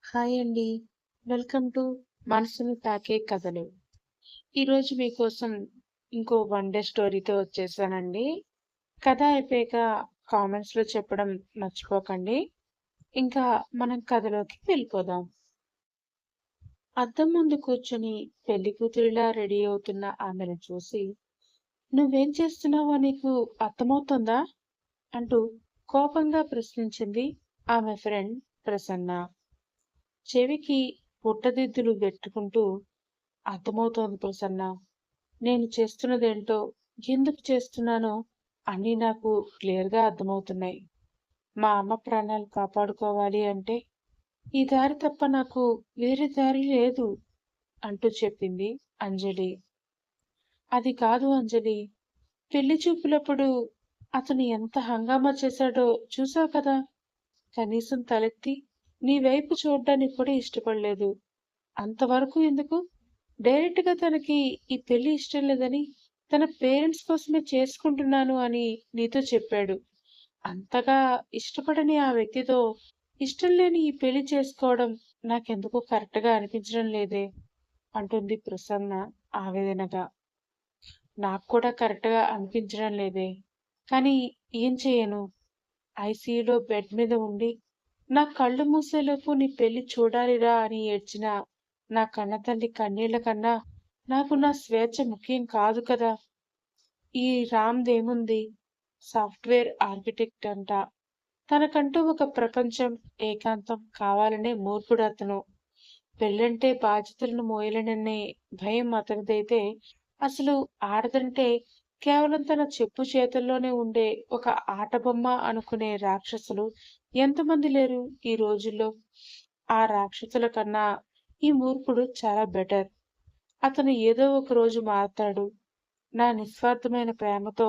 Hi అండి. Welcome to మనసుని తాకే కథలు. ఈరోజు మీకోసం ఇంకో వన్ డే స్టోరీతో వచ్చేసానండి. కథ అయిపోయాక కామెంట్స్‌లో చెప్పడం మర్చిపోకండి. ఇంకా మనం కథలోకి వెళ్ళిపోదాం. అద్దం ముందు కూర్చొని పెళ్లి కూతురిలా రెడీ అవుతున్న ఆమెను చూసి, "నువ్వేం చేస్తున్నావో నీకు అర్థమవుతోందా?" అంటూ కోపంగా ప్రశ్నించింది ఆమె ఫ్రెండ్ ప్రసన్న. చెవికి పుట్టదిద్దులు పెట్టుకుంటూ, "అర్థమవుతోంది ప్రసన్న. నేను చేస్తున్నదేంటో, ఎందుకు చేస్తున్నానో అన్నీ నాకు క్లియర్‌గా అర్థమవుతున్నాయి. మా అమ్మ ప్రాణాలు కాపాడుకోవాలి అంటే ఈ దారి తప్ప నాకు వేరే దారి లేదు" అంటూ చెప్పింది అంజలి. "అది కాదు అంజలి. పెళ్లి చూపులప్పుడు అతను ఎంత హంగామా చేశాడో చూసావు కదా! కనీసం తలెత్తి నీ వైపు చూడ్డానికి కూడా ఇష్టపడలేదు. అంతవరకు ఎందుకు? డైరెక్ట్‌గా తనకి ఈ పెళ్లి ఇష్టం లేదని, తన పేరెంట్స్ కోసమే చేసుకుంటున్నాను అని నీతో చెప్పాడు. అంతగా ఇష్టపడని ఆ వ్యక్తితో ఇష్టం లేని ఈ పెళ్లి చేసుకోవడం నాకెందుకో కరెక్ట్‌గా అనిపించడం లేదే" అంటుంది ప్రసన్న ఆవేదనగా. "నాకు కూడా కరెక్ట్‌గా అనిపించడం లేదే. కానీ ఏం చేయను? ఐసీయూలో బెడ్ మీద ఉండి, నా కళ్ళు మూసేలోపు నీ పెళ్లి చూడాలిరా అని ఏడ్చిన నా కన్నతల్లి కన్నీళ్ల కన్నా నాకు నా స్వేచ్ఛ ముఖ్యం కాదు కదా! ఈ రామ్‌దేముంది? సాఫ్ట్‌వేర్ ఆర్కిటెక్ట్ అంట. తనకంటూ ఒక ప్రపంచం, ఏకాంతం కావాలనే మూర్ఖుడతను. పెళ్ళంటే బాధ్యతలను మోయలేననే భయం అతనిదైతే, అసలు ఆడదంటే కేవలం తన చెప్పు చేతల్లోనే ఉండే ఒక ఆటబొమ్మ అనుకునే రాక్షసులు ఎంతమంది లేరు ఈ రోజుల్లో? ఆ రాక్షసుల కన్నా ఈ మూర్ఖుడు చాలా బెటర్. అతను ఏదో ఒక రోజు మారతాడు. నా నిస్వార్థమైన ప్రేమతో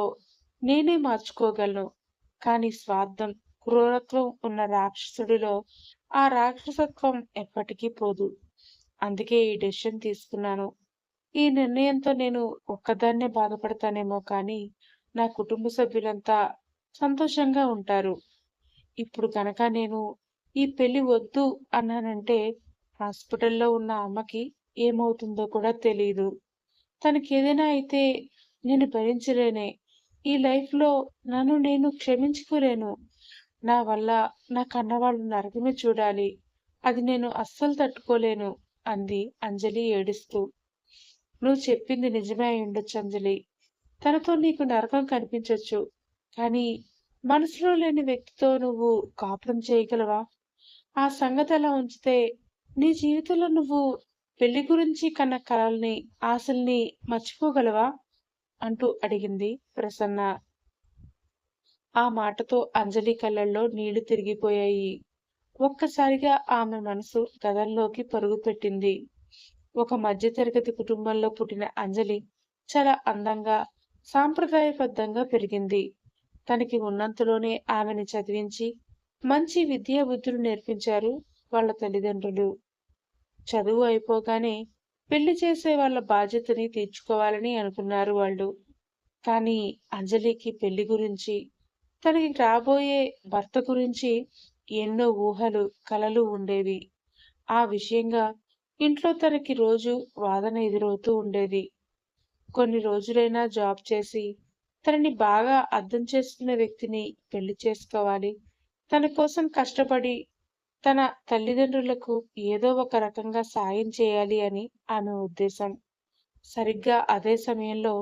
నేనే మార్చుకోగలను. కానీ స్వార్థం, క్రూరత్వం ఉన్న రాక్షసుడిలో ఆ రాక్షసత్వం ఎప్పటికీ పోదు. అందుకే ఈ డెసిషన్ తీసుకున్నాను. ఈ నిర్ణయంతో నేను ఒక్కదాన్నే బాధపడతానేమో కానీ, నా కుటుంబ సభ్యులంతా సంతోషంగా ఉంటారు. ఇప్పుడు గనక నేను ఈ పెళ్లి వద్దు అన్నానంటే, హాస్పిటల్‌లో ఉన్న అమ్మకి ఏమవుతుందో కూడా తెలీదు. తనకేదైనా అయితే నేను భరించలేనే. ఈ లైఫ్‌లో నన్ను నేను క్షమించుకోలేను. నా వల్ల నా కన్నవాళ్ళు నరకమే చూడాలి. అది నేను అస్సలు తట్టుకోలేను" అంది అంజలి ఏడుస్తూ. "నువ్వు చెప్పింది నిజమే అయ్యుండొచ్చు అంజలి. తనతో నీకు నరకం కనిపించొచ్చు. కానీ మనసులో లేని వ్యక్తితో నువ్వు కాపురం చేయగలవా? ఆ సంగతలా ఉంచితే నీ జీవితంలో నువ్వు పెళ్లి గురించి కన్న కలల్ని, ఆశల్ని మర్చిపోగలవా?" అంటూ అడిగింది ప్రసన్న. ఆ మాటతో అంజలి కళ్ళల్లో నీళ్లు తిరిగిపోయాయి. ఒక్కసారిగా ఆమె మనసు గతంలోకి పరుగుపెట్టింది. ఒక మధ్యతరగతి కుటుంబంలో పుట్టిన అంజలి చాలా అందంగా, సాంప్రదాయబద్ధంగా పెరిగింది. తనకి ఉన్నంతలోనే ఆమెని చదివించి, మంచి విద్యా బుద్ధులు నేర్పించారు వాళ్ళ తల్లిదండ్రులు. చదువు అయిపోగానే పెళ్లి చేసే వాళ్ళ బాధ్యతని తీర్చుకోవాలని అనుకున్నారు వాళ్ళు. కానీ అంజలికి పెళ్లి గురించి, తనకి రాబోయే భర్త గురించి ఎన్నో ఊహలు, కలలు ఉండేవి. ఆ విషయంగా ఇంట్లో తనకి రోజు వాదన ఎదురవుతూ ఉండేది. కొన్ని రోజులైనా జాబ్ చేసి, తనని బాగా అర్థం చేసుకునే వ్యక్తిని పెళ్లి చేసుకోవాలి. తన కోసం కష్టపడి, తన తల్లిదండ్రులకు ఏదో ఒక రకంగా సాయం చేయాలి అని ఆమె ఉద్దేశం. సరిగ్గా అదే సమయంలో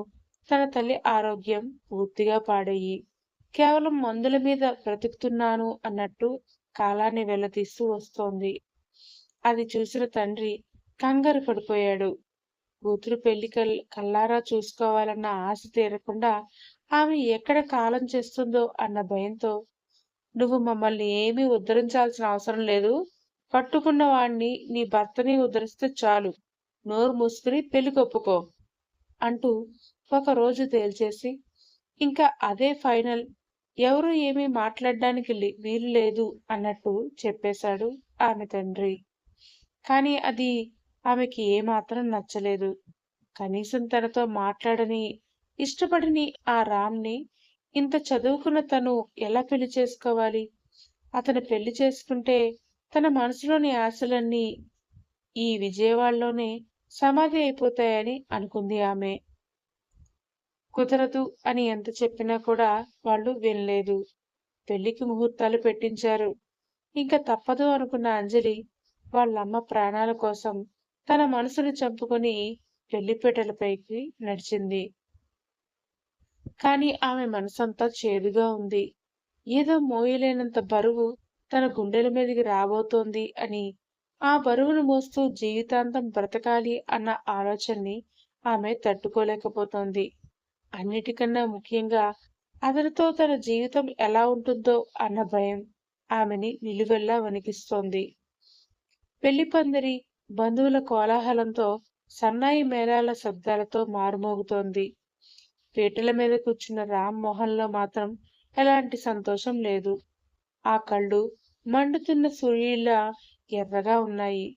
తన తల్లి ఆరోగ్యం పూర్తిగా పాడయ్యి, కేవలం మందుల మీద బ్రతుకుతున్నాను అన్నట్టు కాలాన్ని వెళ్లదీస్తూ వస్తోంది. అది చూసిన తండ్రి కంగారు పడిపోయాడు. కూతురు పెళ్లి కల్లారా చూసుకోవాలన్న ఆశ తీరకుండా ఆమె ఎక్కడ కాలం చేస్తుందో అన్న భయంతో, "నువ్వు మమ్మల్ని ఏమీ ఉద్ధరించాల్సిన అవసరం లేదు. కట్టుకున్న వాడిని, నీ భర్తని ఉద్ధరిస్తే చాలు. నోరు మూసుకుని పెళ్లికొప్పుకో" అంటూ ఒకరోజు తేల్చేసి, ఇంకా అదే ఫైనల్, ఎవరూ ఏమీ మాట్లాడడానికి వీలు లేదు అన్నట్టు చెప్పేశాడు ఆమె తండ్రి. కానీ అది ఆమెకి ఏమాత్రం నచ్చలేదు. కనీసం తనతో మాట్లాడని, ఇష్టపడని ఆ రామ్‌ని ఇంత చదువుకున్న తను ఎలా పెళ్లి చేసుకోవాలి? అతను పెళ్లి చేసుకుంటే తన మనసులోని ఆశలన్నీ ఈ విజయవాడలోనే సమాధి అయిపోతాయని అనుకుంది ఆమె. కుదరదు అని ఎంత చెప్పినా కూడా వాళ్ళు వినలేదు. పెళ్లికి ముహూర్తాలు పెట్టించారు. ఇంకా తప్పదు అనుకున్న అంజలి వాళ్ళమ్మ ప్రాణాల కోసం తన మనసును చంపుకొని పెళ్లిపీటలపైకి నడిచింది. కాని ఆమె మనసంతా చేదుగా ఉంది. ఏదో మోయలేనంత బరువు తన గుండెల మీదకి రాబోతోంది అని, ఆ బరువును మోస్తూ జీవితాంతం బ్రతకాలి అన్న ఆలోచనని ఆమె తట్టుకోలేకపోతోంది. అన్నిటికన్నా ముఖ్యంగా అతనితో తన జీవితం ఎలా ఉంటుందో అన్న భయం ఆమెని నిలువెల్లా వణికిస్తోంది. పెళ్లి పందిరి బంధువుల కోలాహలంతో, సన్నాయి మేళాల శబ్దాలతో మారుమోగుతోంది. పీటల మీద కూర్చున్న రామ్మోహన్లో మాత్రం ఎలాంటి సంతోషం లేదు. ఆ కళ్ళు మండుతున్న సూర్యుడిలా ఎర్రగా ఉన్నాయి.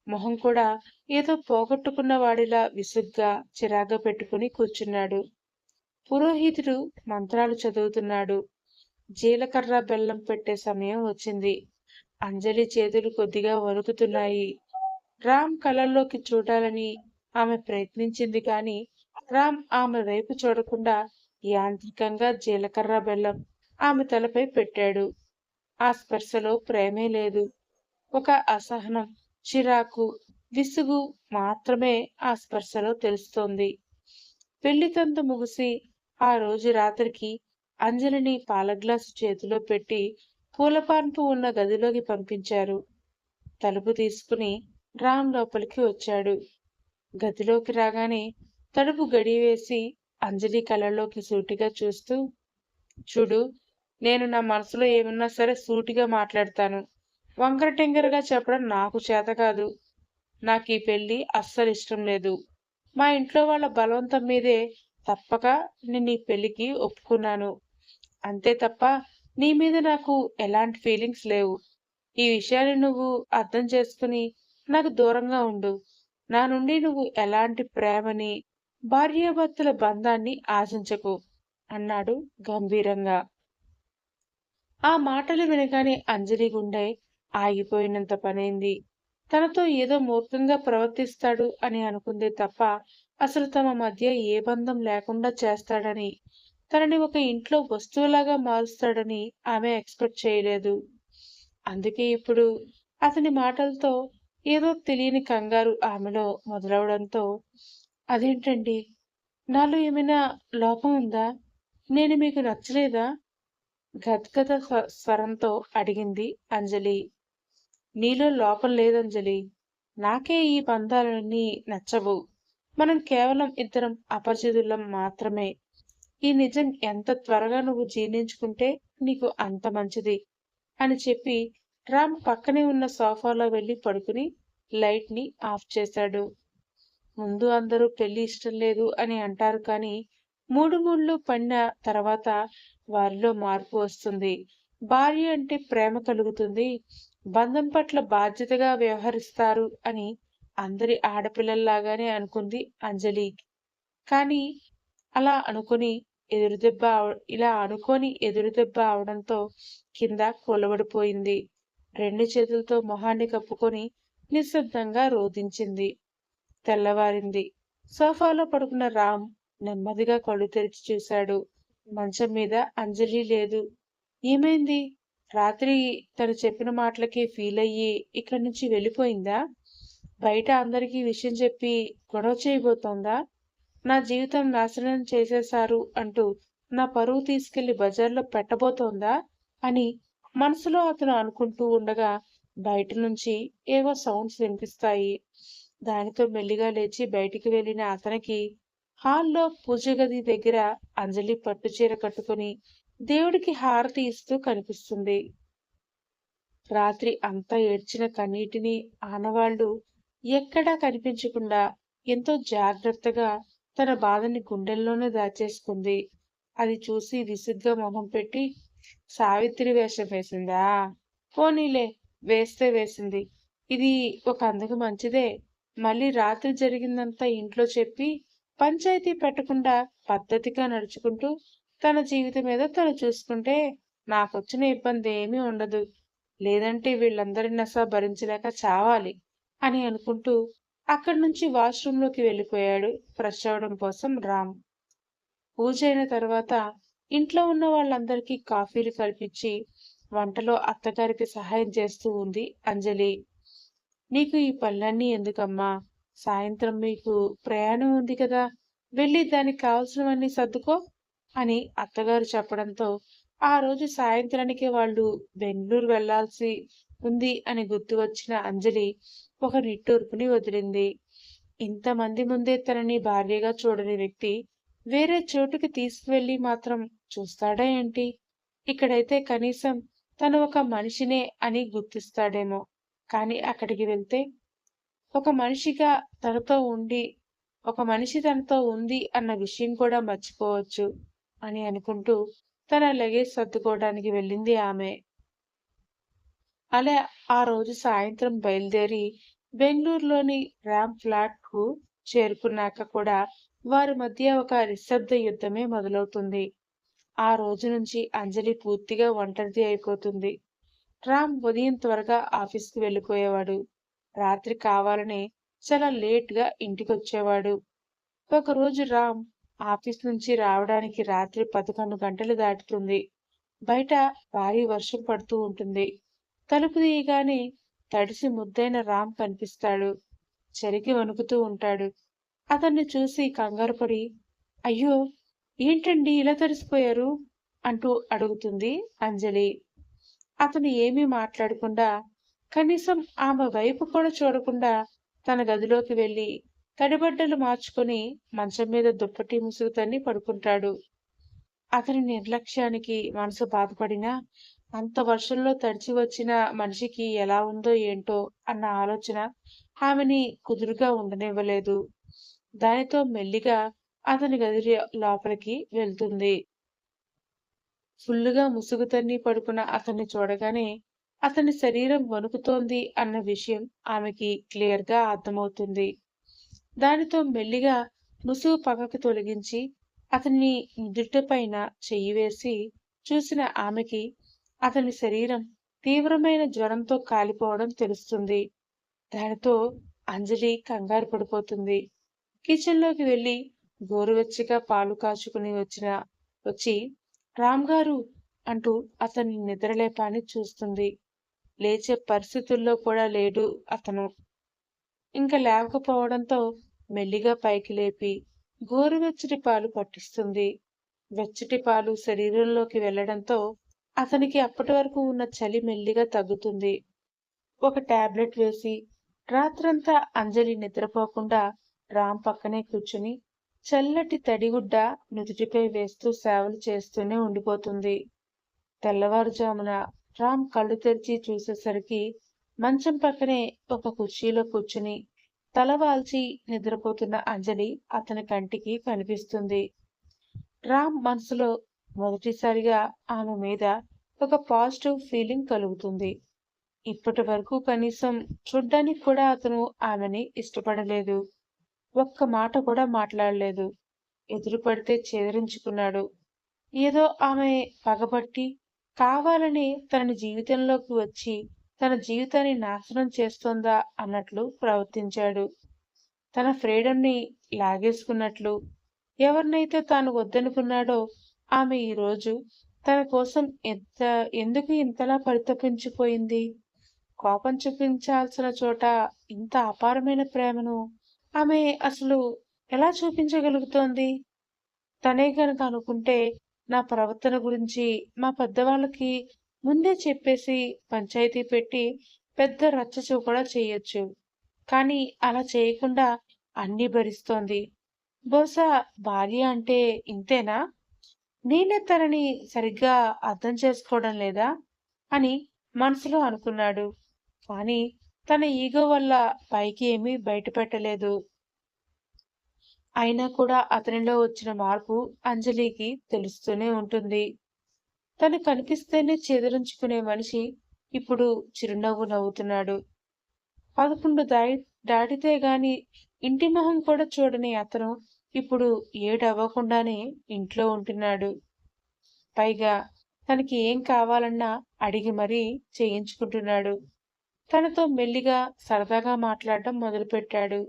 మొహం కూడా ఏదో పోగొట్టుకున్న వాడిలా విసుగ్గా చిరాగ్గా పెట్టుకుని కూర్చున్నాడు. పురోహితుడు మంత్రాలు చదువుతున్నాడు. జీలకర్ర బెల్లం పెట్టే సమయం వచ్చింది. అంజలి చేతులు కొద్దిగా వణుకుతున్నాయి. రామ్ కళ్ళల్లోకి చూడాలని ఆమె ప్రయత్నించింది కాని రామ్ ఆమె వైపు చూడకుండా యాంత్రికంగా జీలకర్ర బెల్లం ఆమె తలపై పెట్టాడు. ఆ స్పర్శలో ప్రేమే లేదు. ఒక అసహనం, చిరాకు, విసుగు మాత్రమే ఆ స్పర్శలో తెలుస్తోంది. పెళ్లి తంతు ముగిసి ఆ రోజు రాత్రికి అంజలిని పాల గ్లాసు చేతిలో పెట్టి పూలపాన్పు ఉన్న గదిలోకి పంపించారు. తలుపు తీసుకుని రామ్ లోపలికి వచ్చాడు. గదిలోకి రాగానే తలుపు గడియవేసి అంజలి కళ్ళలోకి సూటిగా చూస్తూ, చూడు, నేను నా మనసులో ఏమన్నా సరే సూటిగా మాట్లాడతాను. వంకర టెంకరగా చెప్పడం నాకు చేత కాదు. నాకు ఈ పెళ్లి అస్సలు ఇష్టం లేదు. మా ఇంట్లో వాళ్ళ బలవంతం మీదే తప్పక నేను ఈ పెళ్లికి ఒప్పుకున్నాను. అంతే తప్ప నీ మీద నాకు ఎలాంటి ఫీలింగ్స్ లేవు. ఈ విషయాన్ని నువ్వు అర్థం చేసుకుని నాకు దూరంగా ఉండు. నా నుండి నువ్వు ఎలాంటి ప్రేమని, భార్యాభర్తల బంధాన్ని ఆశించకు అన్నాడు గంభీరంగా. ఆ మాటలు వినగానే అంజలి గుండె ఆగిపోయినంత పనైంది. తనతో ఏదో మూర్ఖంగా ప్రవర్తిస్తాడు అని అనుకుందే తప్ప అసలు తమ మధ్య ఏ బంధం లేకుండా చేస్తాడని, తనని ఒక ఇంట్లో వస్తువులాగా మారుస్తాడని ఆమె ఎక్స్పెక్ట్ చేయలేదు. అందుకే ఇప్పుడు అతని మాటలతో ఏదో తెలియని కంగారు ఆమెలో మొదలవడంతో, అదేంటండి, నాలో ఏమైనా లోపం ఉందా? నేను మీకు నచ్చలేదా? గద్గద స్వరంతో అడిగింది అంజలి. నీలో లోపం లేదంజలి. నాకే ఈ బంధాలన్నీ నచ్చవు. మనం కేవలం ఇద్దరం అపరిచితులం మాత్రమే. ఈ నిజం ఎంత త్వరగా నువ్వు జీర్ణించుకుంటే నీకు అంత మంచిది అని చెప్పి రామ్ పక్కనే ఉన్న సోఫాలో వెళ్లి పడుకుని లైట్ ని ఆఫ్ చేశాడు. ముందు అందరూ పెళ్లి ఇష్టం లేదు అని అంటారు కానీ మూడు ముళ్ళు పడిన తర్వాత వారిలో మార్పు వస్తుంది. భార్య అంటే ప్రేమ కలుగుతుంది, బంధం పట్ల బాధ్యతగా వ్యవహరిస్తారు అని అందరి ఆడపిల్లల్లాగానే అనుకుంది అంజలి. కానీ అలా అనుకుని ఎదురుదెబ్బ అవడంతో కింద కూలబడిపోయింది. రెండు చేతులతో మొహాన్ని కప్పుకొని నిశ్శబ్దంగా రోదించింది. తెల్లవారింది. సోఫాలో పడుకున్న రామ్ నెమ్మదిగా కళ్ళు తెరిచి చూశాడు. మంచం మీద అంజలి లేదు. ఏమైంది? రాత్రి తను చెప్పిన మాటలకి ఫీల్ అయ్యి ఇక్కడి నుంచి వెళ్ళిపోయిందా? బయట అందరికీ విషయం చెప్పి గొడవ చేయబోతోందా? నా జీవితం నాశనం చేసేశారు అంటూ నా పరువు తీసుకెళ్లి బజార్లో పెట్టబోతోందా అని మనసులో అతను అనుకుంటూ ఉండగా బయట నుంచి ఏవో సౌండ్స్ వినిపిస్తాయి. దానితో మెల్లిగా లేచి బయటికి వెళ్లిన అతనికి హాల్లో పూజ గది దగ్గర అంజలి పట్టుచీర కట్టుకుని దేవుడికి హారతి ఇస్తూ కనిపిస్తుంది. రాత్రి అంతా ఏడ్చిన కన్నీటిని ఆనవాళ్లు ఎక్కడా కనిపించకుండా ఎంతో జాగ్రత్తగా తన బాధని గుండెల్లోనే దాచేసుకుంది. అది చూసి విసుగ్గా మొహం పెట్టి, సావిత్రి వేషం వేసిందా? పోనీలే, వేస్తే వేసింది. ఇది ఒక అందుకు మంచిదే. మళ్ళీ రాత్రి జరిగిందంతా ఇంట్లో చెప్పి పంచాయతీ పెట్టకుండా పద్ధతిగా నడుచుకుంటూ తన జీవితం ఏదో తను చూసుకుంటే నాకొచ్చిన ఇబ్బంది ఏమీ ఉండదు. లేదంటే వీళ్ళందరి నస భరించలేక చావాలి అని అనుకుంటూ అక్కడి నుంచి వాష్రూంలోకి వెళ్ళిపోయాడు ఫ్రెష్ అవడం కోసం రామ్. పూజ అయిన తర్వాత ఇంట్లో ఉన్న వాళ్ళందరికీ కాఫీలు కల్పించి వంటలో అత్తగారికి సహాయం చేస్తూ ఉంది అంజలి. నీకు ఈ పనులన్నీ ఎందుకమ్మా? సాయంత్రం మీకు ప్రయాణం ఉంది కదా, వెళ్ళి దానికి కావలసినవన్నీ సర్దుకో అని అత్తగారు చెప్పడంతో ఆ రోజు సాయంత్రానికి వాళ్ళు బెంగళూరు వెళ్లాల్సి ఉంది అని గుర్తు వచ్చిన అంజలి ఒక నిట్టూర్పుని వదిలింది. ఇంతమంది ముందే తనని భార్యగా చూడని వ్యక్తి వేరే చోటుకి తీసుకువెళ్ళి మాత్రం చూస్తాడా ఏంటి? ఇక్కడైతే కనీసం తను ఒక మనిషినే అని గుర్తిస్తాడేమో. కానీ అక్కడికి వెళ్తే ఒక మనిషిగా తనతో ఉండి ఒక మనిషి తనతో ఉంది అన్న విషయం కూడా మర్చిపోవచ్చు అని అనుకుంటూ తన లగేజ్ సర్దుకోవడానికి వెళ్ళింది ఆమె. అలా ఆ రోజు సాయంత్రం బయలుదేరి బెంగళూరులోని ర్యామ్ ఫ్లాట్ కు చేరుకున్నాక కూడా వారి మధ్య ఒక నిశ్శబ్ద యుద్ధమే మొదలవుతుంది. ఆ రోజు నుంచి అంజలి పూర్తిగా ఒంటరిది అయిపోతుంది. రామ్ ఉదయం త్వరగా ఆఫీస్కి వెళ్ళిపోయేవాడు. రాత్రి కావాలని చాలా లేట్‌గా ఇంటికొచ్చేవాడు. ఒకరోజు రామ్ ఆఫీస్ నుంచి రావడానికి రాత్రి 11 గంటలు దాటుతుంది. బయట భారీ వర్షం పడుతూ ఉంటుంది. తలుపు తీయగానే తడిసి ముద్దైన రామ్ కనిపిస్తాడు. చలికి వణుకుతూ ఉంటాడు. అతన్ని చూసి కంగారుపడి, అయ్యో! ఏంటండి ఇలా తడిసిపోయారు? అంటూ అడుగుతుంది అంజలి. అతను ఏమీ మాట్లాడకుండా, కనీసం ఆమె వైపు కూడా చూడకుండా తన గదిలోకి వెళ్ళి తడిబట్టలు మార్చుకొని మంచం మీద దుప్పటి ముసుగు తన్ని పడుకుంటాడు. అతని నిర్లక్ష్యానికి మనసు బాధపడినా, అంత వర్షంలో తడిచి వచ్చిన మనిషికి ఎలా ఉందో ఏంటో అన్న ఆలోచన ఆమెని కుదురుగా ఉండనివ్వలేదు. దానితో మెల్లిగా అతని గది లోపలికి వెళ్తుంది. ఫుల్లుగా ముసుగు తన్ని పడుకున్న అతన్ని చూడగానే అతని శరీరం వణుకుతోంది అన్న విషయం ఆమెకి క్లియర్‌గా అర్థమవుతుంది. దానితో మెల్లిగా ముసుగు పక్కకు తొలగించి అతని నుదుటిపైన చెయ్యి వేసి చూసిన ఆమెకి అతని శరీరం తీవ్రమైన జ్వరంతో కాలిపోవడం తెలుస్తుంది. దానితో అంజలి కంగారు పడిపోతుంది. కిచెన్‌లోకి వెళ్లి గోరువెచ్చగా పాలు కాచుకుని వచ్చి రామ్ గారు అంటూ అతన్ని నిద్రలేపాలని చూస్తుంది. లేచే పరిస్థితుల్లో కూడా లేడు అతను. ఇంక లేవకపోవడంతో మెల్లిగా పైకి లేపి గోరువెచ్చటి పాలు పట్టిస్తుంది. వెచ్చటి పాలు శరీరంలోకి వెళ్లడంతో అతనికి అప్పటి వరకు ఉన్న చలి మెల్లిగా తగ్గుతుంది. ఒక టాబ్లెట్ వేసి రాత్రంతా అంజలి నిద్రపోకుండా రామ్ పక్కనే కూర్చుని చల్లటి తడిగుడ్డ నుదుటిపై వేస్తూ సేవలు చేస్తూనే ఉండిపోతుంది. తెల్లవారుజామున రామ్ కళ్ళు తెరిచి చూసేసరికి మంచం పక్కనే ఒక కుర్చీలో కూర్చుని తల వాల్చి నిద్రపోతున్న అంజలి అతని కంటికి కనిపిస్తుంది. రామ్ మనసులో మొదటిసారిగా ఆమె మీద ఒక పాజిటివ్ ఫీలింగ్ కలుగుతుంది. ఇప్పటి వరకు కనీసం చూడ్డానికి కూడా అతను ఆమెని ఇష్టపడలేదు. ఒక్క మాట కూడా మాట్లాడలేదు. ఎదురుపడితే చేదరించుకున్నాడు. ఏదో ఆమె పగబట్టి కావాలని తన జీవితంలోకి వచ్చి తన జీవితాన్ని నాశనం చేస్తోందా అన్నట్లు ప్రవర్తించాడు. తన ఫ్రీడమ్‌ని లాగేసుకున్నట్లు. ఎవరినైతే తాను వద్దనుకున్నాడో ఆమె ఈరోజు తన కోసం ఎందుకు ఇంతలా పరితపించిపోయింది? కోపం చూపించాల్సిన చోట ఇంత అపారమైన ప్రేమను ఆమె అసలు ఎలా చూపించగలుగుతోంది? తనే గనక అనుకుంటే నా ప్రవర్తన గురించి మా పెద్దవాళ్ళకి ముందే చెప్పేసి పంచాయతీ పెట్టి పెద్ద రచ్చ కూడా చేయొచ్చు. కానీ అలా చేయకుండా అన్నీ భరిస్తోంది. బహుశా భార్య అంటే ఇంతేనా? నేనే తనని సరిగ్గా అర్థం చేసుకోవడం లేదా? అని మనసులో అనుకున్నాడు. కానీ తన ఈగో వల్ల పైకి ఏమీ బయటపెట్టలేదు. అయినా కూడా అతనిలో వచ్చిన మార్పు అంజలికి తెలుస్తూనే ఉంటుంది. తను కనిపిస్తేనే చేదరించుకునే మనిషి ఇప్పుడు చిరునవ్వు నవ్వుతున్నాడు. 11 దాటితే గాని ఇంటి మొహం కూడా చూడని అతను ఇప్పుడు 7 అవ్వకుండానే ఇంట్లో ఉంటున్నాడు. పైగా తనకి ఏం కావాలన్నా అడిగి మరీ చేయించుకుంటున్నాడు. తనతో మెల్లిగా సరదాగా మాట్లాడడం మొదలుపెట్టాడు.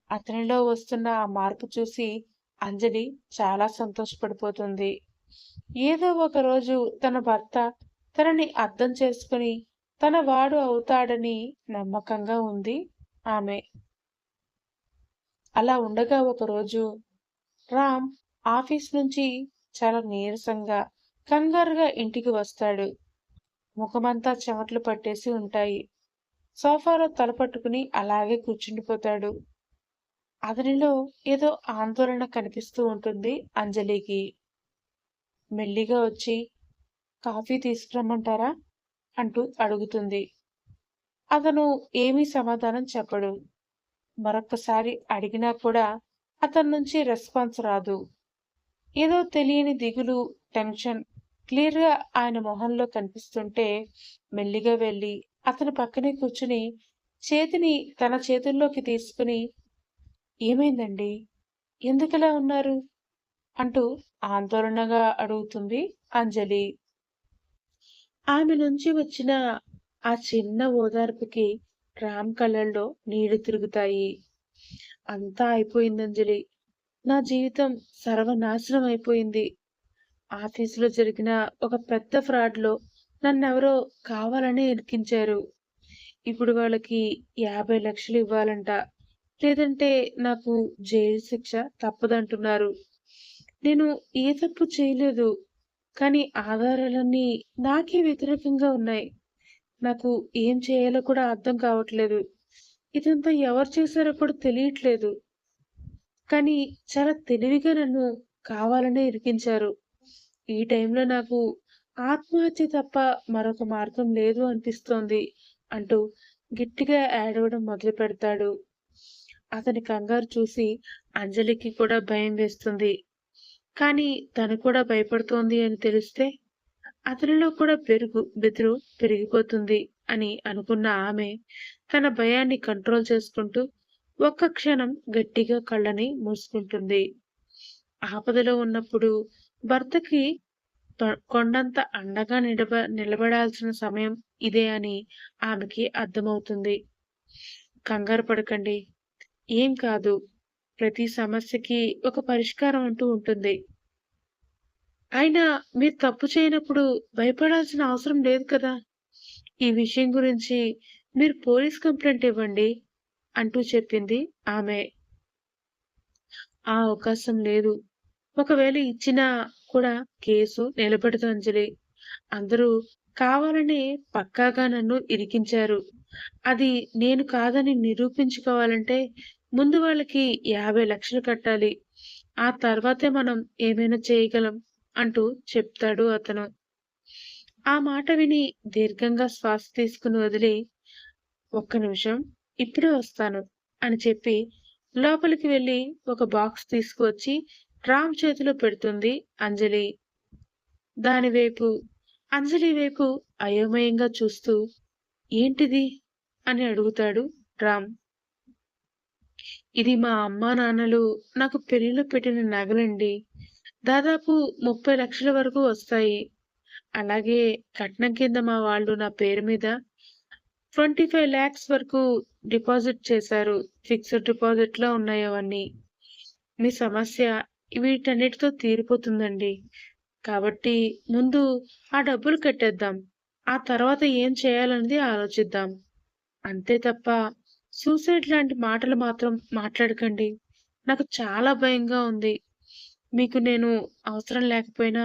అతనిలో వస్తున్న ఆ మార్పు చూసి అంజలి చాలా సంతోషపడిపోతుంది. ఏదో ఒక రోజు తన భర్త తనని అర్థం చేసుకుని తన వాడు అవుతాడని నమ్మకంగా ఉంది ఆమె. అలా ఉండగా ఒకరోజు రామ్ ఆఫీస్ నుంచి చాలా నీరసంగా, కంగారుగా ఇంటికి వస్తాడు. ముఖమంతా చెమటలు పట్టేసి ఉంటాయి. సోఫాలో తలపట్టుకుని అలాగే కూర్చుండిపోతాడు. అతనిలో ఏదో ఆందోళన కనిపిస్తూ ఉంటుంది అంజలికి. మెల్లిగా వచ్చి కాఫీ తీసుకురమ్మంటారా అంటూ అడుగుతుంది. అతను ఏమీ సమాధానం చెప్పడు. మరొక్కసారి అడిగినా కూడా అతని నుంచి రెస్పాన్స్ రాదు. ఏదో తెలియని దిగులు, టెన్షన్ క్లియర్గా ఆయన మొహంలో కనిపిస్తుంటే మెల్లిగా వెళ్ళి అతని పక్కనే కూర్చుని చేతిని తన చేతుల్లోకి తీసుకుని, ఏమైందండి, ఎందుకలా ఉన్నారు అంటూ ఆందోళనగా అడుగుతుంది అంజలి. ఆమె నుంచి వచ్చిన ఆ చిన్న ఓదార్పుకి రామ్ కళ్ళల్లో నీళ్లు తిరుగుతాయి. అంతా అయిపోయింది అంజలి. నా జీవితం సర్వనాశనం అయిపోయింది. ఆఫీసులో జరిగిన ఒక పెద్ద ఫ్రాడ్లో నన్నెవరో కావాలని ఇరికించారు. ఇప్పుడు వాళ్ళకి 50 లక్షలు ఇవ్వాలంట. లేదంటే నాకు జైలు శిక్ష తప్పదంటున్నారు. నేను ఏ తప్పు చేయలేదు. కానీ ఆధారాలన్నీ నాకే వ్యతిరేకంగా ఉన్నాయి. నాకు ఏం చేయాలో కూడా అర్థం కావట్లేదు. ఇదంతా ఎవరు చేశారో కూడా తెలియట్లేదు. కానీ చాలా తెలివిగా నన్ను కావాలనే ఇరికించారు. ఈ టైంలో నాకు ఆత్మహత్య తప్ప మరొక మార్గం లేదు అనిపిస్తోంది అంటూ గట్టిగా ఏడవడం మొదలు పెడతాడు. అతని కంగారు చూసి అంజలికి కూడా భయం వేస్తుంది. కానీ తను కూడా భయపడుతోంది అని తెలిస్తే అతనిలో కూడా బెదురు పెరిగిపోతుంది అని అనుకున్న ఆమె తన భయాన్ని కంట్రోల్ చేసుకుంటూ ఒక్క క్షణం గట్టిగా కళ్ళని మూసుకుంటుంది. ఆపదలో ఉన్నప్పుడు భర్తకి కొండంత అండగా నిలబడాల్సిన సమయం ఇదే అని ఆమెకి అర్థమవుతుంది. కంగారు పడకండి, ఏం కాదు. ప్రతి సమస్యకి ఒక పరిష్కారం అంటూ ఉంటుంది. అయినా మీరు తప్పు చేయనప్పుడు భయపడాల్సిన అవసరం లేదు కదా. ఈ విషయం గురించి మీరు పోలీస్ కంప్లైంట్ ఇవ్వండి అంటూ చెప్పింది ఆమె. ఆ అవకాశం లేదు. ఒకవేళ ఇచ్చినా కూడా కేసు నిలబడదు అంజలి. అందరూ కావాలని పక్కాగా నన్ను ఇరికించారు. అది నేను కాదని నిరూపించుకోవాలంటే ముందు వాళ్ళకి 50 లక్షలు కట్టాలి. ఆ తర్వాతే మనం ఏమైనా చేయగలం అంటూ చెప్తాడు అతను. ఆ మాట విని దీర్ఘంగా శ్వాస తీసుకుని వదిలి, ఒక్క నిమిషం, ఇప్పుడే వస్తాను అని చెప్పి లోపలికి వెళ్ళి ఒక బాక్స్ తీసుకువచ్చి రామ్ చేతిలో పెడుతుంది అంజలి. అంజలి వైపు అయోమయంగా చూస్తూ, ఏంటిది అని అడుగుతాడు రామ్. ఇది మా అమ్మా నాన్నలు నాకు పెళ్లిలో పెట్టిన నగలండి. దాదాపు 30 లక్షల వరకు వస్తాయి. అలాగే కట్నం కింద మా వాళ్ళు నా పేరు మీద 25 lakhs వరకు డిపాజిట్ చేశారు. ఫిక్స్డ్ డిపాజిట్ లో ఉన్నాయి అవన్నీ. మీ సమస్య వీటన్నిటితో తీరిపోతుందండి. కాబట్టి ముందు ఆ డబ్బులు కట్టేద్దాం. ఆ తర్వాత ఏం చేయాలన్నది ఆలోచిద్దాం. అంతే తప్ప సూసైడ్ లాంటి మాటలు మాత్రం మాట్లాడకండి. నాకు చాలా భయంగా ఉంది. మీకు నేను అవసరం లేకపోయినా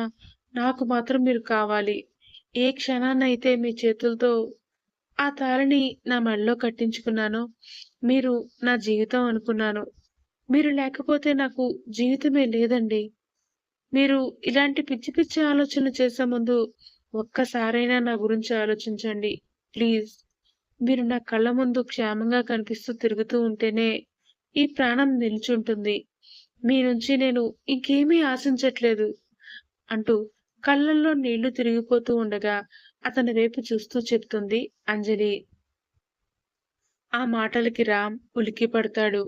నాకు మాత్రం మీరు కావాలి. ఏ క్షణాన్నైతే మీ చేతులతో ఆ తాళిని నా మెడలో కట్టించుకున్నానో మీరు నా జీవితం అనుకున్నాను. మీరు లేకపోతే నాకు జీవితమే లేదండి. మీరు ఇలాంటి పిచ్చి పిచ్చి ఆలోచనలు చేసే ముందు ఒక్కసారైనా నా గురించి ఆలోచించండి. ప్లీజ్. మీరు నా కళ్ళ ముందు క్షేమంగా కనిపిస్తూ తిరుగుతూ ఉంటేనే ఈ ప్రాణం నిల్చుంటుంది. మీ నుంచి నేను ఇంకేమీ ఆశించట్లేదు అంటూ కళ్ళల్లో నీళ్లు తిరిగిపోతూ ఉండగా అతని వైపు చూస్తూ చెప్తుంది అంజలి. ఆ మాటలకి రామ్ ఉలిక్కి పడతాడు.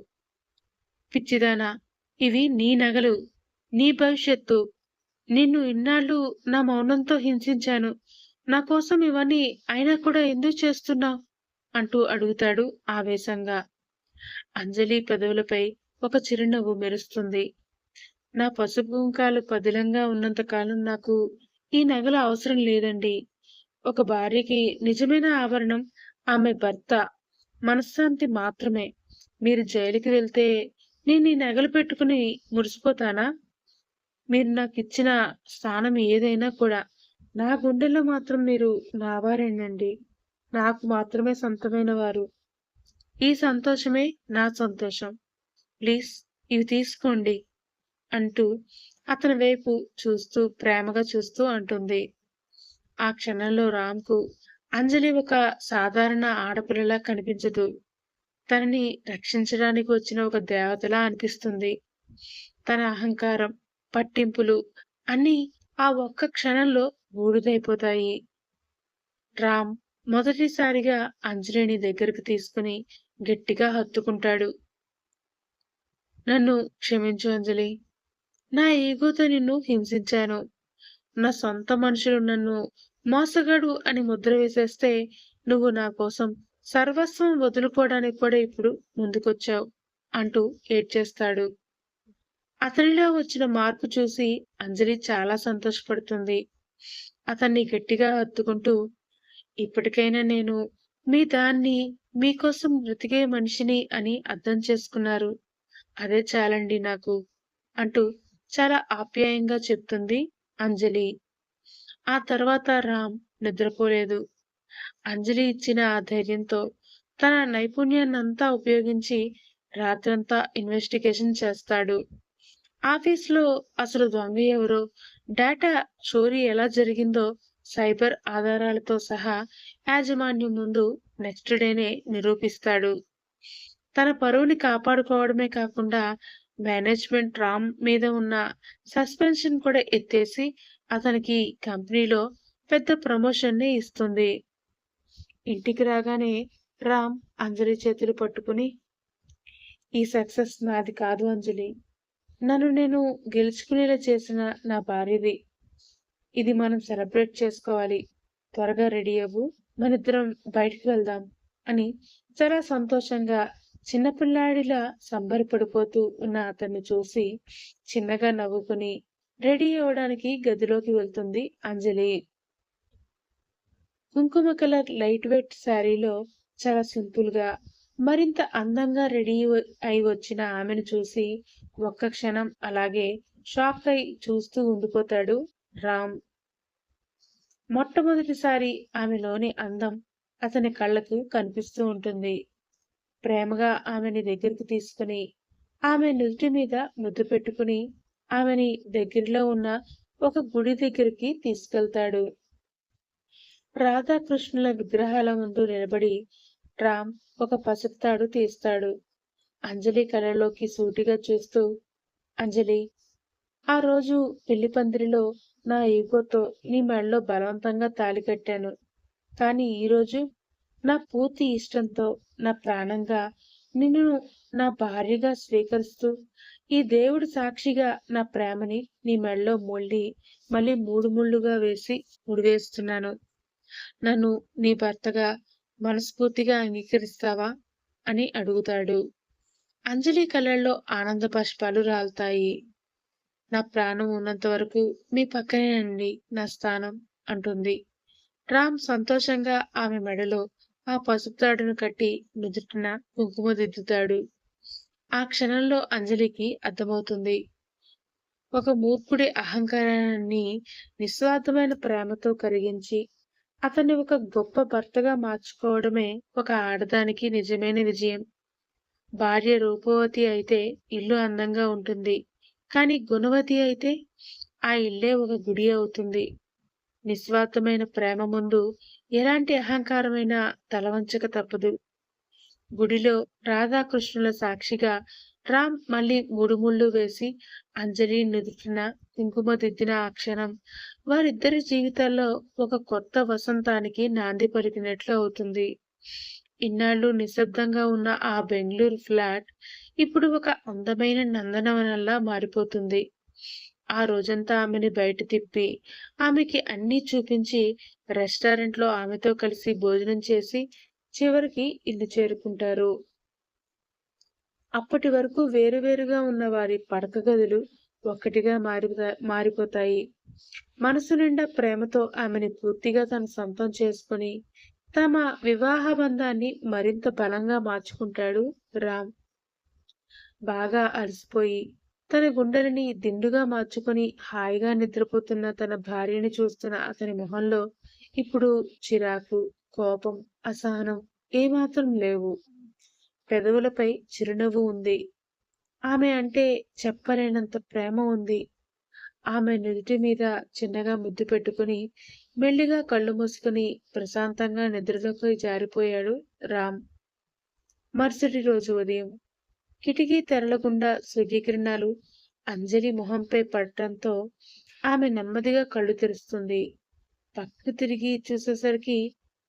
పిచ్చిదానా, ఇవి నీ నగలు, నీ భవిష్యత్తు. నిన్ను ఇన్నాళ్ళు నా మౌనంతో హింసించాను. నా కోసం ఇవన్నీ అయినా కూడా ఎందుకు చేస్తున్నావు? అంటూ అడుగుతాడు ఆవేశంగా. అంజలి పెదవులపై ఒక చిరునవ్వు మెరుస్తుంది. నా పసుపు కుంకాలు పదిలంగా ఉన్నంత కాలం నాకు ఈ నగలు అవసరం లేదండి. ఒక భార్యకి నిజమైన ఆభరణం ఆమె భర్త మనశ్శాంతి మాత్రమే. మీరు జైలుకి వెళ్తే నేను ఈ నగలు పెట్టుకుని మురిసిపోతానా? మీరు నాకిచ్చిన స్థానం ఏదైనా కూడా నా గుండెల్లో మాత్రం మీరు నా వారేనండి. నాకు మాత్రమే సొంతమైన వారు. ఈ సంతోషమే నా సంతోషం. ప్లీజ్ ఇవి తీసుకోండి అంటూ అతని వైపు చూస్తూ ప్రేమగా చూస్తూ అంటుంది. ఆ క్షణంలో రామ్‌కు అంజలి ఒక సాధారణ ఆడపిల్లలా కనిపించదు. తనని రక్షించడానికి వచ్చిన ఒక దేవతలా అనిపిస్తుంది. తన అహంకారం, పట్టింపులు అన్నీ ఆ ఒక్క క్షణంలో బూడిదైపోతాయి. రామ్ మొదటిసారిగా అంజలిని దగ్గరికి తీసుకుని గట్టిగా హత్తుకుంటాడు. నన్ను క్షమించు అంజలి. నా ఈగోతో నిన్ను హింసించాను. నా సొంత మనుషులు నన్ను మోసగాడు అని ముద్ర వేసేస్తే నువ్వు నా కోసం సర్వస్వం వదులుకోవడానికి కూడా ఇప్పుడు ముందుకొచ్చావు అంటూ ఏడ్చేస్తాడు. అతనిలో వచ్చిన మార్పు చూసి అంజలి చాలా సంతోషపడుతుంది. అతన్ని గట్టిగా హత్తుకుంటూ ఇప్పటికైనా నేను మీ దాన్ని మీకోసం బ్రతికే మనిషిని అని అర్థం చేసుకున్నారు. అదే చాలండి నాకు అంటూ చాలా ఆప్యాయంగా చెప్తుంది అంజలి. ఆ తర్వాత రామ్ నిద్రపోలేదు. అంజలి ఇచ్చిన ఆ ధైర్యంతో తన నైపుణ్యాన్నంతా ఉపయోగించి రాత్రంతా ఇన్వెస్టిగేషన్ చేస్తాడు. ఆఫీస్‌లో అసలు దొంగ ఎవరో, డేటా చోరీ ఎలా జరిగిందో సైబర్ ఆధారాలతో సహా యాజమాన్యం ముందు నెక్స్ట్ డేనే నిరూపిస్తాడు. తన పరువుని కాపాడుకోవడమే కాకుండా మేనేజ్మెంట్ రామ్ మీద ఉన్న సస్పెన్షన్ కూడా ఎత్తేసి అతనికి కంపెనీలో పెద్ద ప్రమోషన్‌నే ఇస్తుంది. ఇంటికి రాగానే రామ్ అంజలి చేతులు పట్టుకుని, "ఈ సక్సెస్ నాది కాదు అంజలి. నన్ను నేను గెలుచుకునేలా చేసిన నా భార్యది. ఇది మనం సెలబ్రేట్ చేసుకోవాలి. త్వరగా రెడీ అవ్వు. మనిద్దరం బయటికి వెళ్దాం" అని చాలా సంతోషంగా చిన్నపిల్లాడిలా సంబరపడిపోతూ ఉన్న అతన్ని చూసి చిన్నగా నవ్వుకుని రెడీ అవ్వడానికి గదిలోకి వెళ్తుంది అంజలి. కుంకుమ కలర్ లైట్ వెయిట్ శారీలో చాలా సింపుల్‌గా, మరింత అందంగా రెడీ అయి వచ్చిన ఆమెను చూసి ఒక్క క్షణం అలాగే షాక్ అయి చూస్తూ ఉండిపోతాడు రామ్. మొట్టమొదటిసారి ఆమెలోని అందం అతని కళ్ళకు కనిపిస్తూ ఉంటుంది. ప్రేమగా ఆమెని దగ్గరికి తీసుకుని, ఆమె నుదుటి మీద ముద్దు పెట్టుకుని, ఆమెని దగ్గరలో ఉన్న ఒక గుడి దగ్గరికి తీసుకెళ్తాడు. రాధాకృష్ణుల విగ్రహాల ముందు నిలబడి రామ్ ఒక పసుపు తాడు తీస్తాడు. అంజలి కళ్ళలోకి సూటిగా చూస్తూ, అంజలి, ఆ రోజు పెళ్లి పందిరిలో నా ఈగోతో నీ మెడలో బలవంతంగా తాళి కట్టాను. కానీ ఈరోజు నా పూర్తి ఇష్టంతో, నా ప్రాణంగా నిన్ను నా భార్యగా స్వీకరిస్తూ, ఈ దేవుడు సాక్షిగా నా ప్రేమని నీ మెడలో మళ్ళీ మూడు ముళ్ళుగా వేసి ముడివేస్తున్నాను. నన్ను నీ భర్తగా మనస్ఫూర్తిగా అంగీకరిస్తావా? అని అడుగుతాడు. అంజలి కళ్ళల్లో ఆనంద బాష్పాలు రాలుతాయి. నా ప్రాణం ఉన్నంత వరకు మీ పక్కనేనండి నా స్థానం అంటుంది. రామ్ సంతోషంగా ఆమె మెడలో ఆ పసుపు తాడును కట్టి నుదుటిన కుంకుమ దిద్దుతాడు. ఆ క్షణంలో అంజలికి అర్థమవుతుంది. ఒక మూర్ఖుడి అహంకారాన్ని నిస్వార్థమైన ప్రేమతో కరిగించి అతన్ని ఒక గొప్ప భర్తగా మార్చుకోవడమే ఒక ఆడదానికి నిజమైన విజయం. భార్య రూపవతి అయితే ఇల్లు అందంగా ఉంటుంది. కానీ గుణవతి అయితే ఆ ఇల్లే ఒక గుడి అవుతుంది. నిస్వార్థమైన ప్రేమ ముందు ఎలాంటి అహంకారమైనా తలవంచక తప్పదు. గుడిలో రాధాకృష్ణుల సాక్షిగా రామ్ మళ్ళీ మూడు ముళ్ళు వేసి అంజలి నుదుటిన కుంకుమ దిద్దిన ఆ క్షణం వారిద్దరి జీవితాల్లో ఒక కొత్త వసంతానికి నాంది పలికినట్లు అవుతుంది. ఇన్నాళ్ళు నిశ్శబ్దంగా ఉన్న ఆ బెంగుళూరు ఫ్లాట్ ఇప్పుడు ఒక అందమైన నందనవనంలా మారిపోతుంది. ఆ రోజంతా ఆమెని బయట తిప్పి, ఆమెకి అన్నీ చూపించి, రెస్టారెంట్‌లో ఆమెతో కలిసి భోజనం చేసి, చివరికి ఇల్లు చేరుకుంటారు. అప్పటి వరకు వేరువేరుగా ఉన్న వారి పడక గదులు ఒక్కటిగా మారిపోతాయి. మనసు నిండా ప్రేమతో ఆమెని పూర్తిగా తన సొంతం చేసుకొని, తమ వివాహ బంధాన్ని మరింత బలంగా మార్చుకుంటాడు రామ్. బాగా అలసిపోయి, తన గుండెలని దిండుగా మార్చుకొని హాయిగా నిద్రపోతున్న తన భార్యని చూస్తున్న అతని మొహంలో ఇప్పుడు చిరాకు, కోపం, అసహనం ఏమాత్రం లేవు. పెదవులపై చిరునవ్వు ఉంది. ఆమె అంటే చెప్పలేనంత ప్రేమ ఉంది. ఆమె నుదిటి మీద చిన్నగా ముద్దు పెట్టుకుని, మెల్లిగా కళ్ళు మూసుకుని ప్రశాంతంగా నిద్రలోకి జారిపోయాడు రామ్. మరుసటి రోజు ఉదయం కిటికీ తెరల గుండా సూర్యకిరణాలు అంజలి మొహంపై పడటంతో ఆమె నెమ్మదిగా కళ్ళు తెరుస్తుంది. పక్కకు తిరిగి చూసేసరికి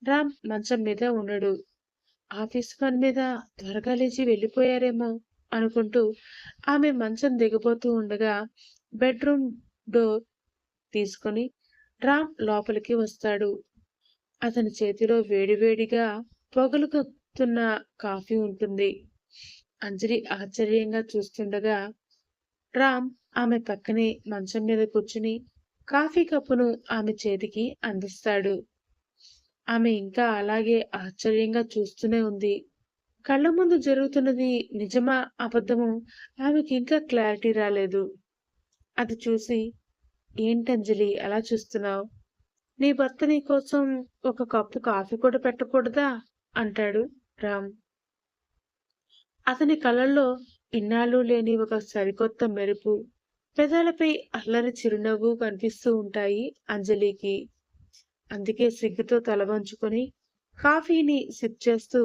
రామ్ మంచం మీద ఉండడు. ఆఫీస్ పని మీద త్వరగా లేచి వెళ్ళిపోయారేమో అనుకుంటూ ఆమె మంచం దిగబోతూ ఉండగా బెడ్రూమ్ డోర్ తీసుకొని రామ్ లోపలికి వస్తాడు. అతని చేతిలో వేడివేడిగా పొగలు కక్కుతున్న కాఫీ ఉంటుంది. అంజలి ఆశ్చర్యంగా చూస్తుండగా రామ్ ఆమె పక్కనే మంచం మీద కూర్చుని కాఫీ కప్పును ఆమె చేతికి అందిస్తాడు. ఆమె ఇంకా అలాగే ఆశ్చర్యంగా చూస్తూనే ఉంది. కళ్ళ ముందు జరుగుతున్నది నిజమా అబద్ధమో ఆమెకి ఇంకా క్లారిటీ రాలేదు. అది చూసి, ఏంటంజలి అలా చూస్తున్నావు? నీ భర్త నీ కోసం ఒక కప్పు కాఫీ కూడా పెట్టకూడదా? అంటాడు రామ్. అతని కళ్ళల్లో ఇన్నాళ్ళు లేని ఒక సరికొత్త మెరుపు, పెదాలపై అల్లరి చిరునవ్వు కనిపిస్తూ ఉంటాయి అంజలికి. అందుకే సిగ్గుతో తల వంచుకొని కాఫీని సిప్ చేస్తూ,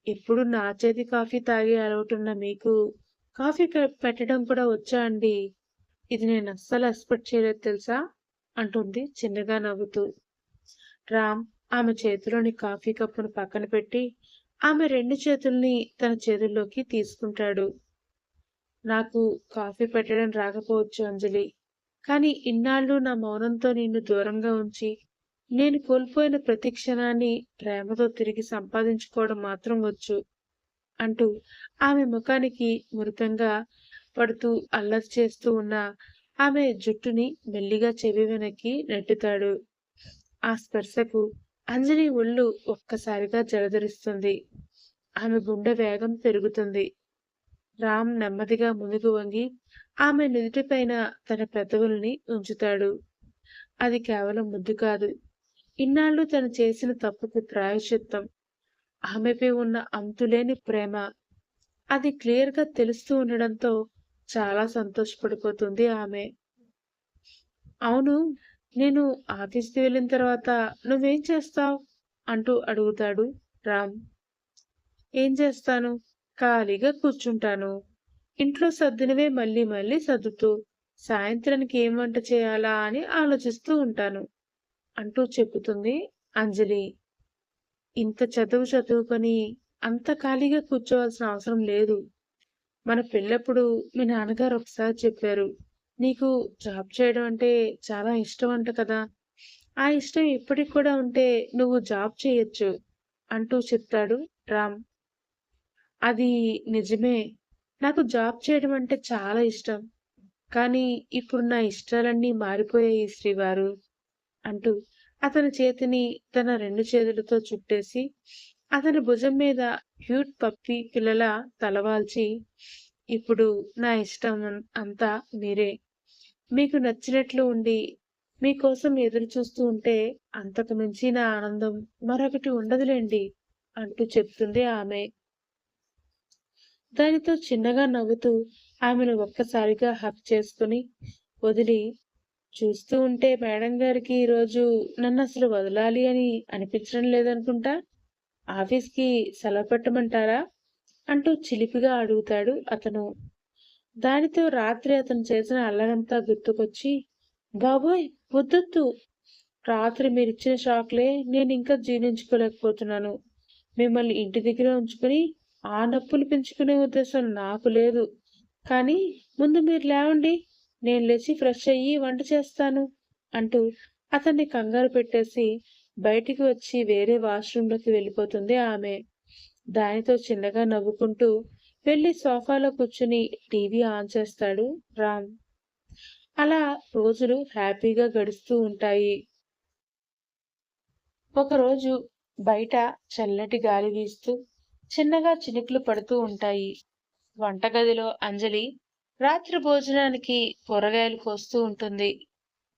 ఎప్పుడు నా చేతి కాఫీ తాగే అలవాటున్న మీకు కాఫీ పెట్టడం కూడా వచ్చా అండి? ఇది నేను అస్సలు ఎక్స్‌పెక్ట్ చేయలేదు తెలుసా? అంటుంది చిన్నగా నవ్వుతూ. రామ్ ఆమె చేతిలోని కాఫీ కప్పును పక్కన పెట్టి, ఆమె 2 చేతుల్ని తన చేతుల్లోకి తీసుకుంటాడు. నాకు కాఫీ పెట్టడం రాకపోవచ్చు అంజలి. కానీ ఇన్నాళ్ళు నా మౌనంతో నిన్ను దూరంగా ఉంచి, నేను కోల్పోయిన ప్రతి క్షణాన్ని ప్రేమతో తిరిగి సంపాదించుకోవడం మాత్రం వచ్చు. అంటూ ఆమె ముఖానికి మురిపెంగా పడుతూ అల్లరి చేస్తూ ఉన్న ఆమె జుట్టుని మెల్లిగా చెవి వెనక్కి నెట్టుతాడు. ఆ స్పర్శకు అంజలి ఒళ్ళు ఒక్కసారిగా జలధరిస్తుంది. ఆమె గుండె వేగం పెరుగుతుంది. రామ్ నెమ్మదిగా ముందుకు వంగి ఆమె నుదిటిపైన తన పెదవుల్ని ఉంచుతాడు. అది కేవలం ముద్దు కాదు. ఇన్నాళ్ళు తను చేసిన తప్పుకు ప్రాయశ్చిత్తం. ఆమెపై ఉన్న అంతులేని ప్రేమ. అది క్లియర్‌గా తెలుస్తూ ఉండడంతో చాలా సంతోషపడిపోతుంది ఆమె. అవును, నేను ఆఫీస్‌కి వెళ్ళిన తర్వాత నువ్వేం చేస్తావు? అంటూ అడుగుతాడు రామ్. ఏం చేస్తాను? ఖాళీగా కూర్చుంటాను. ఇంట్లో సర్దినవే మళ్ళీ మళ్ళీ సర్దుతూ, సాయంత్రానికి ఏం వంట చేయాలా అని ఆలోచిస్తూ ఉంటాను. అంటూ చెప్పుతుంది అంజలి. ఇంత చదువు చదువుకొని అంత ఖాళీగా కూర్చోవాల్సిన అవసరం లేదు. మన పెళ్ళప్పుడు మీ నాన్నగారు ఒకసారి చెప్పారు. నీకు జాబ్ చేయడం అంటే చాలా ఇష్టం అంట కదా! ఆ ఇష్టం ఇప్పటికి కూడా ఉంటే నువ్వు జాబ్ చేయొచ్చు అంటూ చెప్తాడు రామ్. అది నిజమే. నాకు జాబ్ చేయడం అంటే చాలా ఇష్టం. కానీ ఇప్పుడు నా ఇష్టాలన్నీ మారిపోయాయి శ్రీవారు అంటూ అతని చేతిని తన 2 చేతులతో చుట్టేసి అతని భుజం మీద క్యూట్ పప్పీ పిల్లలా తలవాల్చి, ఇప్పుడు నా ఇష్టం అంతా మీరే. మీకు నచ్చినట్లు ఉండి, మీకోసం ఎదురు చూస్తూ ఉంటే అంతకు మించిన ఆనందం మరొకటి ఉండదులెండి అంటూ చెప్తుంది ఆమె. దానితో చిన్నగా నవ్వుతూ ఆమెను ఒక్కసారిగా హగ్ చేసుకుని వదిలి, చూస్తూ ఉంటే మేడం గారికి ఈరోజు నన్నసలు వదలాలి అని అనిపించడం లేదనుకుంటా. ఆఫీస్‌కి సెలవు పెట్టమంటారా? అంటూ చిలిపిగా అడుగుతాడు అతను. దానితో రాత్రి అతను చేసిన అల్లరంతా గుర్తుకొచ్చి, బాబోయ్! వద్దొద్దు. రాత్రి మీరిచ్చిన షాక్‌లే నేనింకా జీర్ణించుకోలేకపోతున్నాను. మిమ్మల్ని ఇంటి దగ్గరే ఉంచుకొని ఆ నొప్పులు పెంచుకునే ఉద్దేశం నాకు లేదు. కానీ ముందు మీరు లేవండి నేను లేచి ఫ్రెష్ అయ్యి వంట చేస్తాను అంటూ అతన్ని కంగారు పెట్టేసి బయటికి వచ్చి వేరే వాష్రూంలోకి వెళ్ళిపోతుంది ఆమె. దానితో చిన్నగా నవ్వుకుంటూ వెళ్ళి సోఫాలో కూర్చుని టీవీ ఆన్ చేస్తాడు రామ్. అలా రోజులు హ్యాపీగా గడుస్తూ ఉంటాయి. ఒకరోజు బయట చల్లటి గాలి వీస్తూ చిన్నగా చినుకులు పడుతూ ఉంటాయి. వంటగదిలో అంజలి రాత్రి భోజనానికి కూరగాయలు కోస్తూ ఉంటుంది.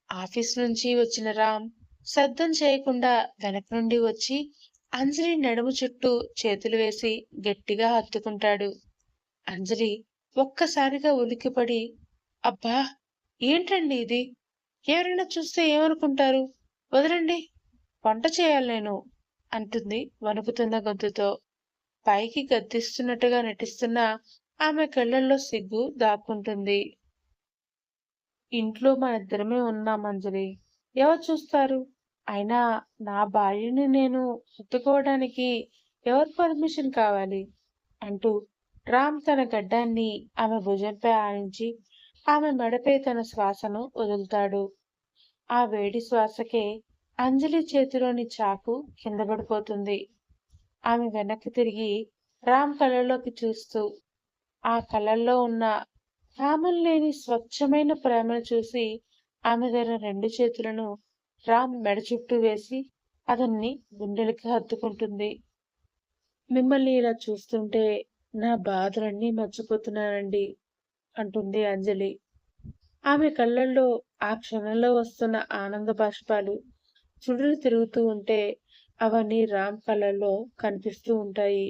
ఆఫీస్ నుంచి వచ్చిన రామ్ శబ్దం చేయకుండా వెనక నుండి వచ్చి అంజలి నడుము చుట్టూ చేతులు వేసి గట్టిగా హత్తుకుంటాడు. అంజలి ఒక్కసారిగా ఉలిక్కిపడి, అబ్బా, ఏంటండి ఇది? ఎవరైనా చూస్తే ఏమనుకుంటారు? వదలండి, వంట చేయాలి నేను అంటుంది వణుకుతున్న గొంతుతో. పైకి గద్దిస్తున్నట్టుగా నటిస్తున్న ఆమె కళ్ళల్లో సిగ్గు దాక్కుంటుంది. ఇంట్లో మనిద్దరమే ఉన్నాం అంజలి. ఎవరు చూస్తారు? అయినా నా భార్యని నేను హత్తుకోవడానికి ఎవరి పర్మిషన్ కావాలి? అంటూ రామ్ తన గడ్డాన్ని ఆమె భుజంపై ఆనించి ఆమె మెడపై తన శ్వాసను వదులుతాడు. ఆ వేడి శ్వాసకే అంజలి చేతిలోని చాకు కింద పడిపోతుంది. ఆమె వెనక్కి తిరిగి రామ్ కళ్ళలోకి చూస్తూ ఆ కళ్ళల్లో ఉన్న కామం లేని స్వచ్ఛమైన ప్రేమను చూసి ఆమె తన రెండు చేతులను రామ్ మెడ చుట్టూ వేసి అతన్ని గుండెలకి హత్తుకుంటుంది. మిమ్మల్ని ఇలా చూస్తుంటే నా బాధలన్నీ మర్చిపోతున్నానండి అంటుంది అంజలి. ఆమె కళ్ళల్లో ఆ క్షణంలో వస్తున్న ఆనంద బాష్పాలు చుడులు తిరుగుతూ ఉంటే అవన్నీ రామ్ కళ్ళల్లో కనిపిస్తూ ఉంటాయి.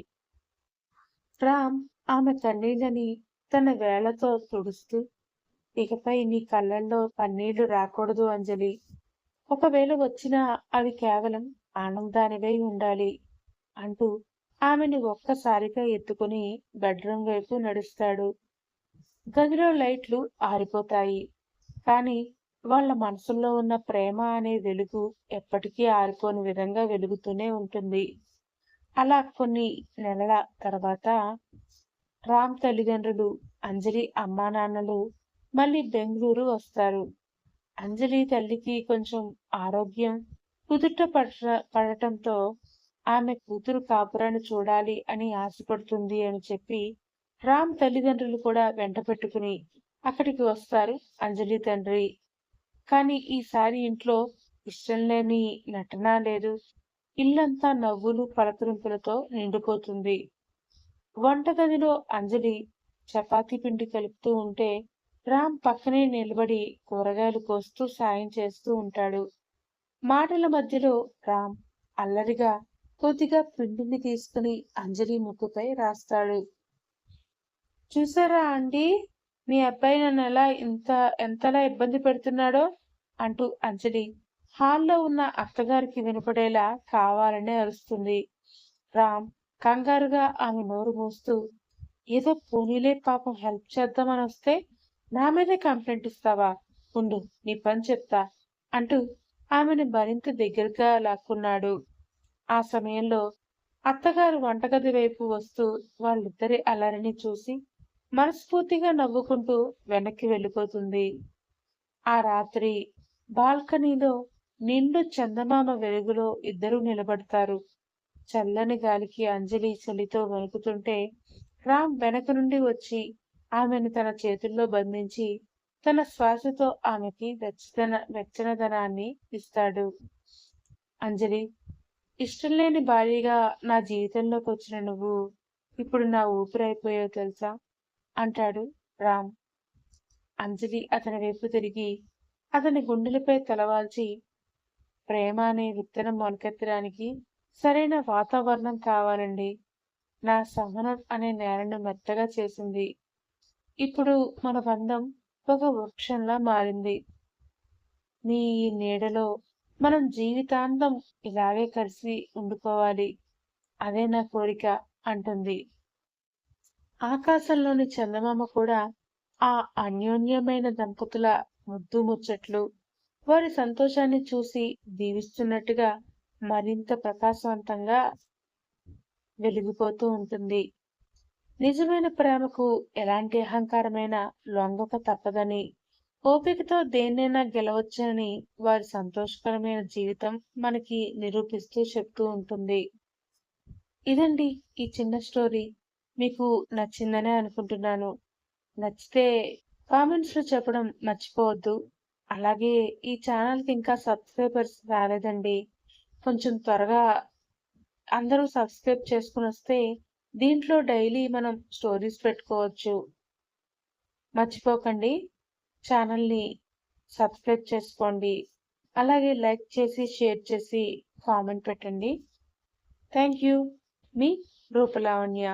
రామ్ ఆమె కన్నీళ్ళని తన వేళ్లతో తుడుస్తూ, ఇకపై నీ కళ్ళల్లో కన్నీళ్లు రాకూడదు అంజలి. ఒకవేళ వచ్చినా అవి కేవలం ఆనందానివై ఉండాలి అంటూ ఆమెని ఒక్కసారిగా ఎత్తుకుని బెడ్రూమ్ వైపు నడుస్తాడు. గదిలో లైట్లు ఆరిపోతాయి. కానీ వాళ్ళ మనసుల్లో ఉన్న ప్రేమ అనే వెలుగు ఎప్పటికీ ఆరిపోని విధంగా వెలుగుతూనే ఉంటుంది. అలా కొన్ని నెలల తర్వాత రామ్ తల్లిదండ్రులు, అంజలి అమ్మానాన్నలు మళ్ళీ బెంగళూరు వస్తారు. అంజలి తల్లికి కొంచెం ఆరోగ్యం పడటంతో ఆమె కూతురు కాపురాన్ని చూడాలి అని ఆశపడుతుంది అని చెప్పి రామ్ తల్లిదండ్రులు కూడా వెంట పెట్టుకుని అక్కడికి వస్తారు అంజలి తండ్రి. కానీ ఈసారి ఇంట్లో ఇష్టం లేని నటన లేదు. ఇల్లంతా నవ్వులు పలకరింపులతో నిండిపోతుంది. వంటగదిలో అంజలి చపాతీ పిండి కలుపుతూ ఉంటే రామ్ పక్కనే నిలబడి కూరగాయలు కోస్తూ సాయం చేస్తూ ఉంటాడు. మాటల మధ్యలో రామ్ అల్లరిగా కొద్దిగా పిండిని తీసుకుని అంజలి ముక్కుపై రాస్తాడు. చూసారా ఆంటీ, మీ అబ్బాయి నన్ను ఎంతలా ఇబ్బంది పెడుతున్నాడో అంటూ అంజలి హాల్లో ఉన్న అత్తగారికి వినపడేలా కావాలనే అరుస్తుంది. రామ్ కంగారుగా ఆమె నోరు మూస్తూ, ఏదో పోనీలే పాపం హెల్ప్ చేద్దామని వస్తే నా మీదే కంప్లైంట్ ఇస్తావా? ఉండు, నీ పని చెప్తా అంటూ ఆమెను మరింత దగ్గరగా లాక్కున్నాడు. ఆ సమయంలో అత్తగారు వంటగది వైపు వస్తూ వాళ్ళిద్దరి అల్లరిని చూసి మనస్ఫూర్తిగా నవ్వుకుంటూ వెనక్కి వెళ్ళిపోతుంది. ఆ రాత్రి బాల్కనీలో నిండు చందమామ వెలుగులో ఇద్దరూ నిలబడతారు. చల్లని గాలికి అంజలి చలితో వణుకుతుంటే రామ్ వెనక నుండి వచ్చి ఆమెను తన చేతుల్లో బంధించి తన శ్వాసతో ఆమెకి వెచ్చనదనాన్ని ఇస్తాడు. అంజలి, ఇష్టం లేని భార్యగా నా జీవితంలోకి వచ్చిన నువ్వు ఇప్పుడు నా ఊపిరైపోయావు తెలుసా అంటాడు రామ్. అంజలి అతని వైపు తిరిగి అతని గుండెలపై తలవాల్చి, ప్రేమ అనే విత్తనం మొలకెత్తడానికి సరైన వాతావరణం కావాలండి. నా సహనం అనే నేలను మెత్తగా చేసింది. ఇప్పుడు మన బంధం ఒక వృక్షంలా మారింది. నీ నీడలో మనం జీవితాంతం ఇలాగే కలిసి ఉండిపోవాలి. అదే నా కోరిక అంటుంది. ఆకాశంలోని చందమామ కూడా ఆ అన్యోన్యమైన దంపతుల ముద్దు ముచ్చట్లు, వారి సంతోషాన్ని చూసి దీవిస్తున్నట్టుగా మరింత ప్రకాశవంతంగా వెలిగిపోతూ ఉంటుంది. నిజమైన ప్రేమకు ఎలాంటి అహంకారమైన లొంగక తప్పదని ఓపికతో దేన్నైనా గెలవచ్చని వారి సంతోషకరమైన జీవితం మనకి నిరూపిస్తూ చెప్తూ ఉంటుంది. ఇదండి ఈ చిన్న స్టోరీ. మీకు నచ్చిందనే అనుకుంటున్నాను. నచ్చితే కామెంట్స్‌లో చెప్పడం మర్చిపోవద్దు. అలాగే ఈ ఛానల్‌కి ఇంకా సబ్స్క్రైబర్స్ రాలేదండి. కొంచెం త్వరగా అందరూ సబ్స్క్రైబ్ చేసుకొనొస్తే దీంట్లో డైలీ మనం స్టోరీస్ పెట్టుకోవచ్చు. మర్చిపోకండి. ఛానల్‌ని సబ్స్క్రైబ్ చేసుకోండి. అలాగే లైక్ చేసి, షేర్ చేసి, కామెంట్ పెట్టండి. Thank you. మీ రూపలావణ్య.